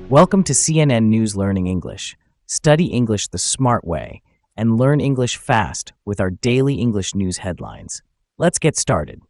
Welcome to CNN News Learning English. Study English the smart way and learn English fast with our daily English news headlines. Let's get started.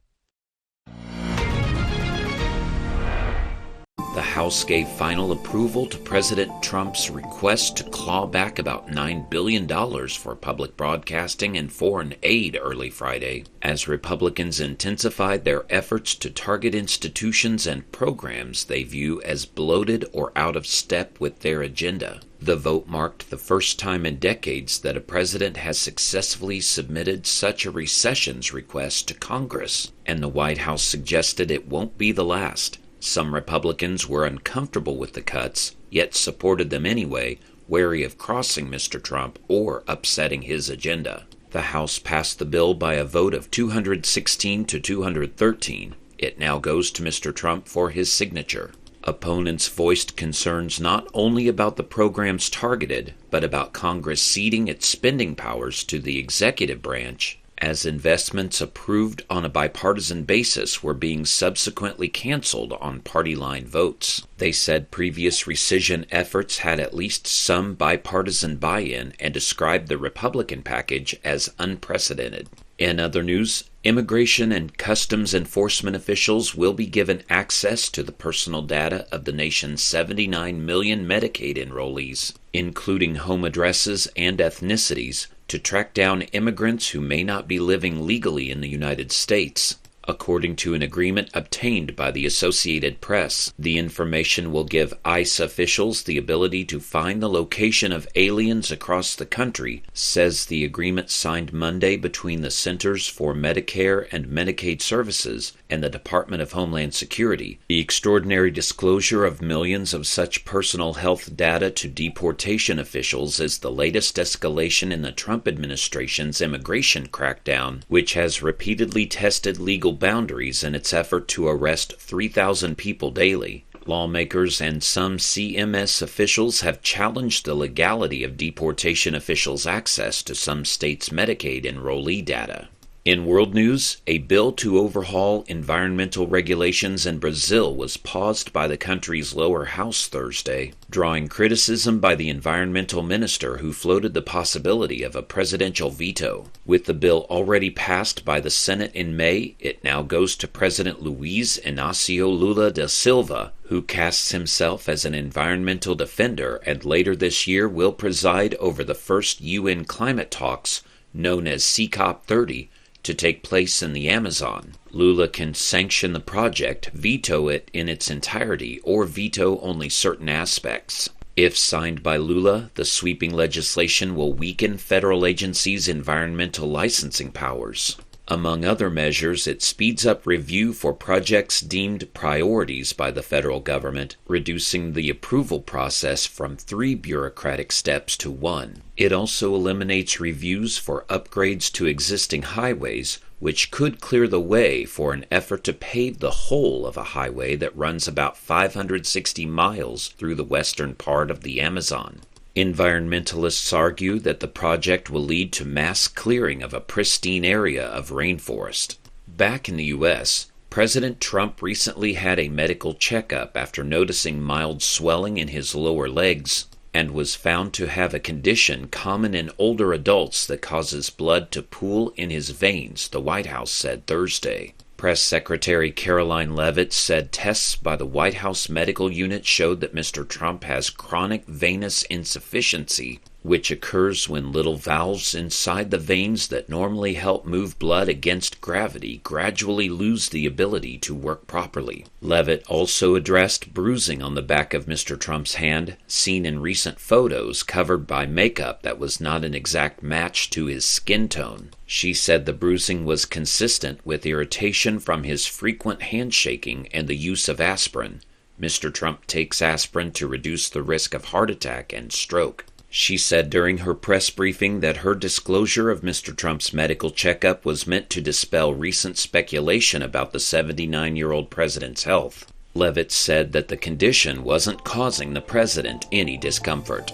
The House gave final approval to President Trump's request to claw back about $9 billion for public broadcasting and foreign aid early Friday, as Republicans intensified their efforts to target institutions and programs they view as bloated or out of step with their agenda. The vote marked the first time in decades that a president has successfully submitted such a recessions request to Congress, and the White House suggested it won't be the last. Some Republicans were uncomfortable with the cuts, yet supported them anyway, wary of crossing Mr. Trump or upsetting his agenda. The House passed the bill by a vote of 216 to 213. It now goes to Mr. Trump for his signature. Opponents voiced concerns not only about the programs targeted, but about Congress ceding its spending powers to the executive branch, as investments approved on a bipartisan basis were being subsequently canceled on party-line votes. They said previous rescission efforts had at least some bipartisan buy-in and described the Republican package as unprecedented. In other news, Immigration and Customs Enforcement officials will be given access to the personal data of the nation's 79 million Medicaid enrollees, including home addresses and ethnicities, to track down immigrants who may not be living legally in the United States. According to an agreement obtained by the Associated Press, the information will give ICE officials the ability to find the location of aliens across the country, says the agreement signed Monday between the Centers for Medicare and Medicaid Services and the Department of Homeland Security. The extraordinary disclosure of millions of such personal health data to deportation officials is the latest escalation in the Trump administration's immigration crackdown, which has repeatedly tested legal boundaries in its effort to arrest 3,000 people daily. Lawmakers and some CMS officials have challenged the legality of deportation officials' access to some states' Medicaid enrollee data. In world news, a bill to overhaul environmental regulations in Brazil was paused by the country's lower house Thursday, drawing criticism by the environmental minister who floated the possibility of a presidential veto. With the bill already passed by the Senate in May, it now goes to President Luiz Inácio Lula da Silva, who casts himself as an environmental defender and later this year will preside over the first UN climate talks, known as COP30, to take place in the Amazon. Lula can sanction the project, veto it in its entirety, or veto only certain aspects. If signed by Lula, the sweeping legislation will weaken federal agencies' environmental licensing powers. Among other measures, it speeds up review for projects deemed priorities by the federal government, reducing the approval process from 3 bureaucratic steps to 1. It also eliminates reviews for upgrades to existing highways, which could clear the way for an effort to pave the whole of a highway that runs about 560 miles through the western part of the Amazon. Environmentalists argue that the project will lead to mass clearing of a pristine area of rainforest. Back in the U.S., President Trump recently had a medical checkup after noticing mild swelling in his lower legs and was found to have a condition common in older adults that causes blood to pool in his veins, the White House said Thursday. Press Secretary Caroline Leavitt said tests by the White House medical unit showed that Mr. Trump has chronic venous insufficiency, which occurs when little valves inside the veins that normally help move blood against gravity gradually lose the ability to work properly. Leavitt also addressed bruising on the back of Mr. Trump's hand, seen in recent photos covered by makeup that was not an exact match to his skin tone. She said the bruising was consistent with irritation from his frequent handshaking and the use of aspirin. Mr. Trump takes aspirin to reduce the risk of heart attack and stroke. She said during her press briefing that her disclosure of Mr. Trump's medical checkup was meant to dispel recent speculation about the 79-year-old president's health. Leavitt said that the condition wasn't causing the president any discomfort.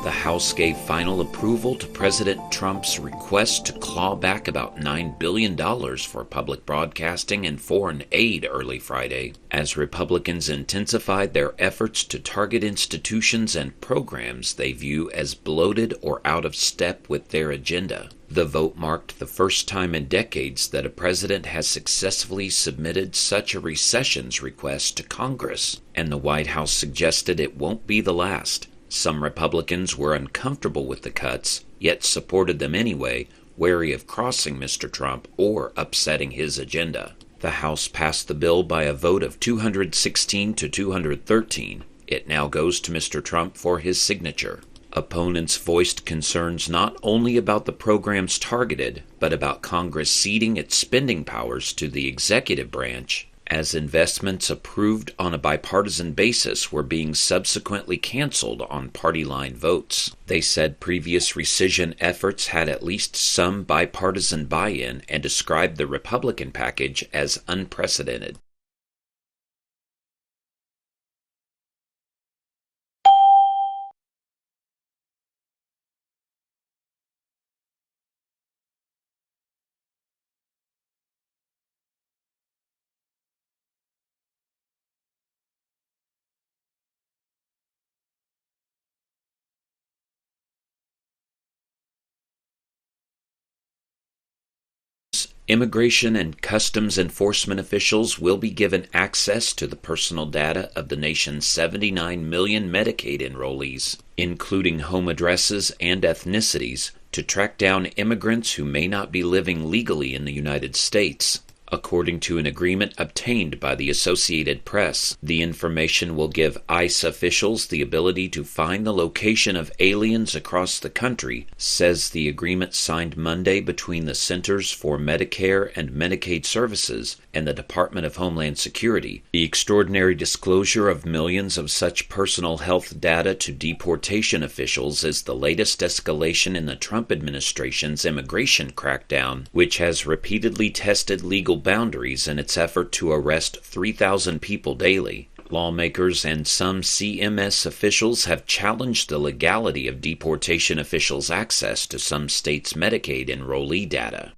The House gave final approval to President Trump's request to claw back about $9 billion for public broadcasting and foreign aid early Friday, as Republicans intensified their efforts to target institutions and programs they view as bloated or out of step with their agenda. The vote marked the first time in decades that a president has successfully submitted such a recessions request to Congress, and the White House suggested it won't be the last. Some Republicans were uncomfortable with the cuts, yet supported them anyway, wary of crossing Mr. Trump or upsetting his agenda. The House passed the bill by a vote of 216 to 213. It now goes to Mr. Trump for his signature. Opponents voiced concerns not only about the programs targeted, but about Congress ceding its spending powers to the executive branch, as investments approved on a bipartisan basis were being subsequently canceled on party-line votes. They said previous rescission efforts had at least some bipartisan buy-in and described the Republican package as unprecedented. Immigration and Customs Enforcement officials will be given access to the personal data of the nation's 79 million Medicaid enrollees, including home addresses and ethnicities, to track down immigrants who may not be living legally in the United States. According to an agreement obtained by the Associated Press, the information will give ICE officials the ability to find the location of aliens across the country, says the agreement signed Monday between the Centers for Medicare and Medicaid Services and the Department of Homeland Security. The extraordinary disclosure of millions of such personal health data to deportation officials is the latest escalation in the Trump administration's immigration crackdown, which has repeatedly tested legal boundaries in its effort to arrest 3,000 people daily. Lawmakers and some CMS officials have challenged the legality of deportation officials' access to some states' Medicaid enrollee data.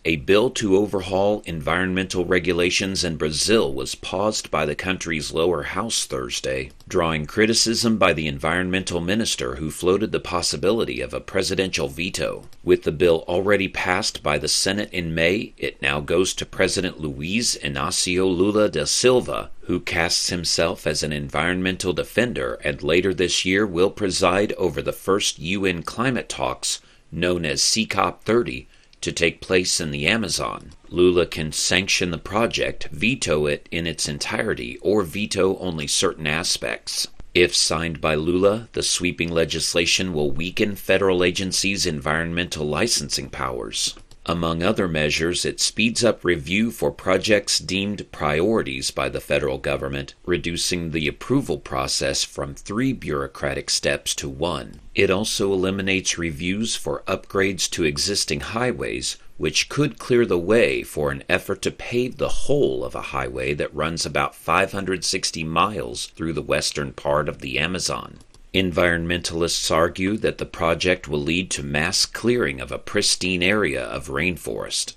A bill to overhaul environmental regulations in Brazil was paused by the country's lower house Thursday, drawing criticism by the environmental minister who floated the possibility of a presidential veto. With the bill already passed by the Senate in May, it now goes to President Luiz Inácio Lula da Silva, who casts himself as an environmental defender and later this year will preside over the first UN climate talks, known as COP30, to take place in the Amazon. Lula can sanction the project, veto it in its entirety, or veto only certain aspects. If signed by Lula, the sweeping legislation will weaken federal agencies' environmental licensing powers. Among other measures, it speeds up review for projects deemed priorities by the federal government, reducing the approval process from 3 bureaucratic steps to 1. It also eliminates reviews for upgrades to existing highways, which could clear the way for an effort to pave the whole of a highway that runs about 560 miles through the western part of the Amazon. Environmentalists argue that the project will lead to mass clearing of a pristine area of rainforest.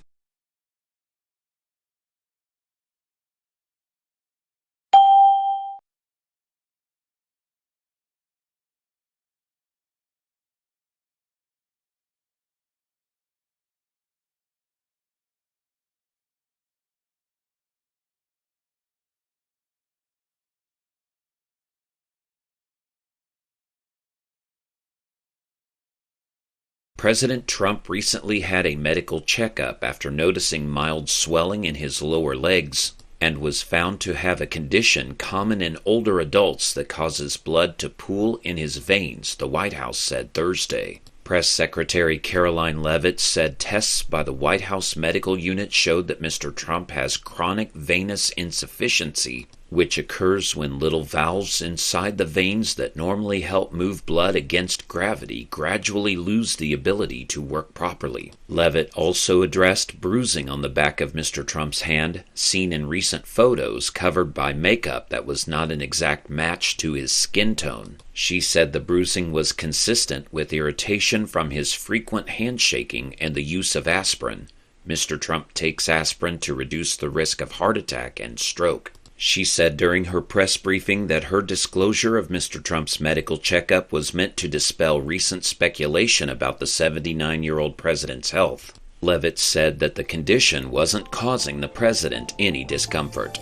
President Trump recently had a medical checkup after noticing mild swelling in his lower legs and was found to have a condition common in older adults that causes blood to pool in his veins, the White House said Thursday. Press Secretary Caroline Leavitt said tests by the White House medical unit showed that Mr. Trump has chronic venous insufficiency, which occurs when little valves inside the veins that normally help move blood against gravity gradually lose the ability to work properly. Leavitt also addressed bruising on the back of Mr. Trump's hand, seen in recent photos covered by makeup that was not an exact match to his skin tone. She said the bruising was consistent with irritation from his frequent handshaking and the use of aspirin. Mr. Trump takes aspirin to reduce the risk of heart attack and stroke. She said during her press briefing that her disclosure of Mr. Trump's medical checkup was meant to dispel recent speculation about the 79-year-old president's health. Leavitt said that the condition wasn't causing the president any discomfort.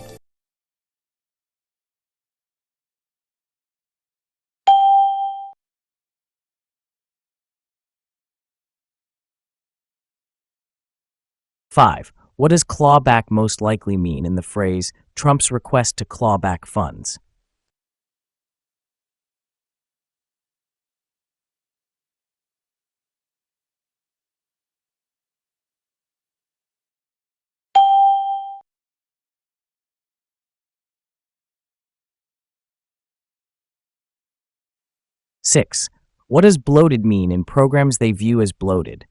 Five. What does clawback most likely mean in the phrase, Trump's request to claw back funds? Six. What does bloated mean in programs they view as bloated?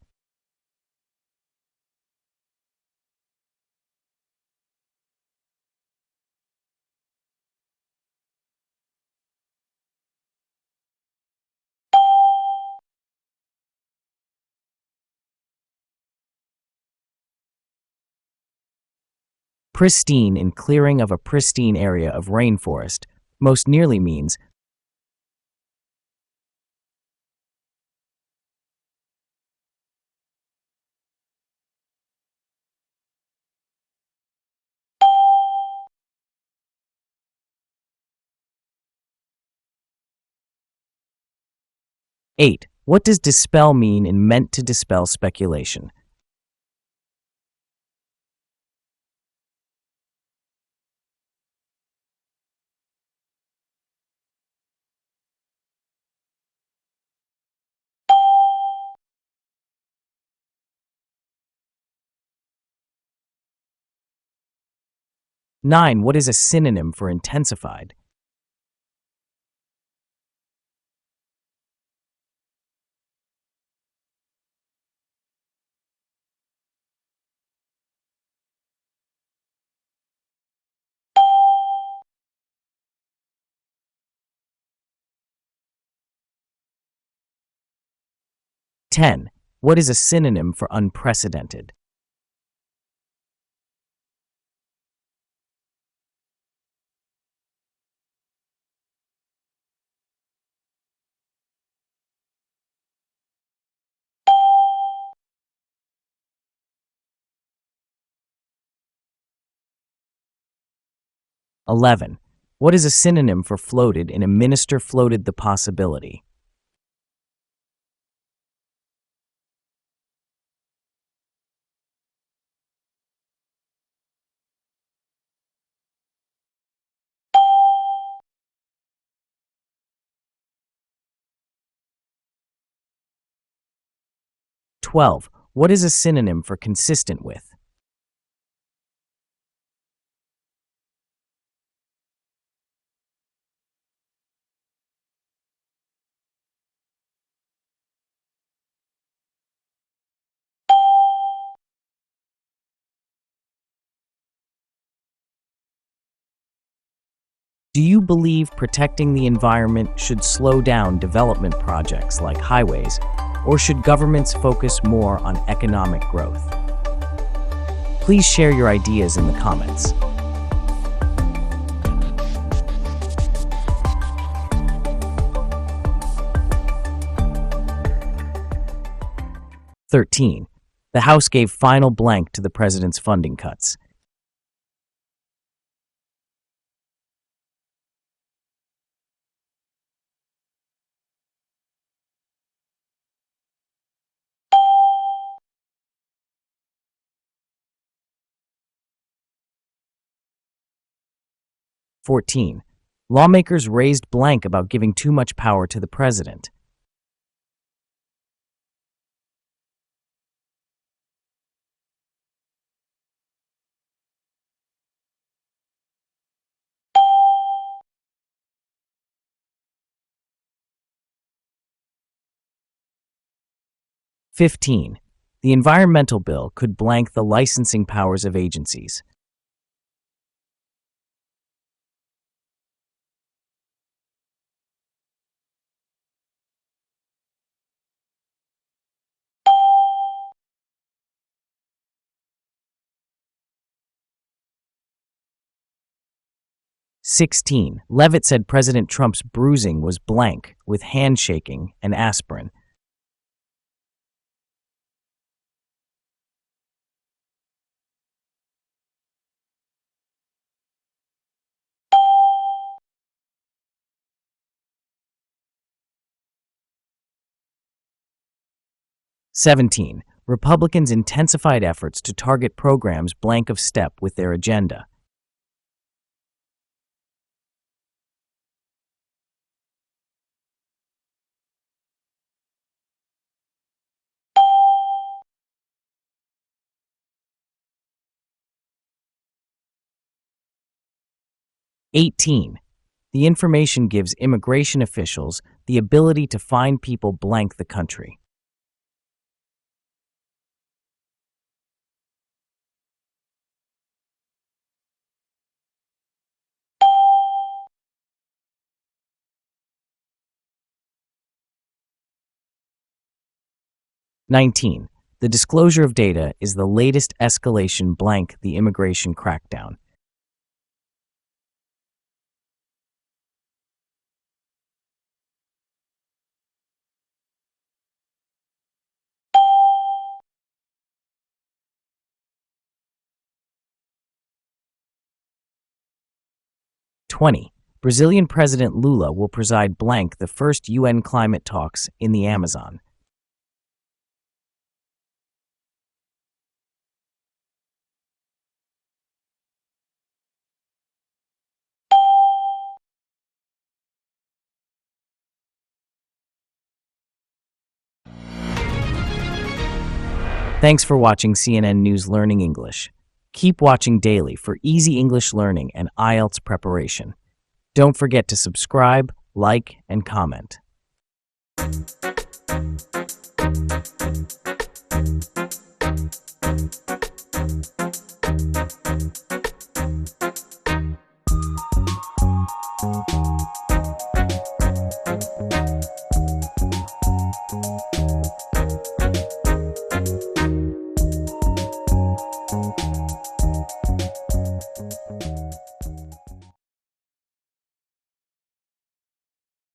Pristine in clearing of a pristine area of rainforest most nearly means eight. What does dispel mean in meant to dispel speculation? Nine. What is a synonym for intensified? Ten. What is a synonym for unprecedented? Eleven. What is a synonym for floated in a minister floated the possibility? Twelve. What is a synonym for consistent with? 'Do you believe protecting the environment should slow down development projects like highways, or should governments focus more on economic growth? Please share your ideas in the comments. 13. The House gave final blank to the president's funding cuts. "14. Lawmakers raised blank about giving too much power to the president. 15. The environmental bill could blank the licensing powers of agencies. 16. Levitt said President Trump's bruising was blank with handshaking and aspirin. 17. Republicans intensified efforts to target programs blank of step with their agenda. 18. The information gives immigration officials the ability to find people blank the country. 19. The disclosure of data is the latest escalation blank the immigration crackdown. 20. Brazilian President Lula will preside blank the first UN climate talks in the Amazon. 'Thanks for watching CNN News Learning English. Keep watching daily for easy English learning and IELTS preparation. Don't forget to subscribe, like, and comment.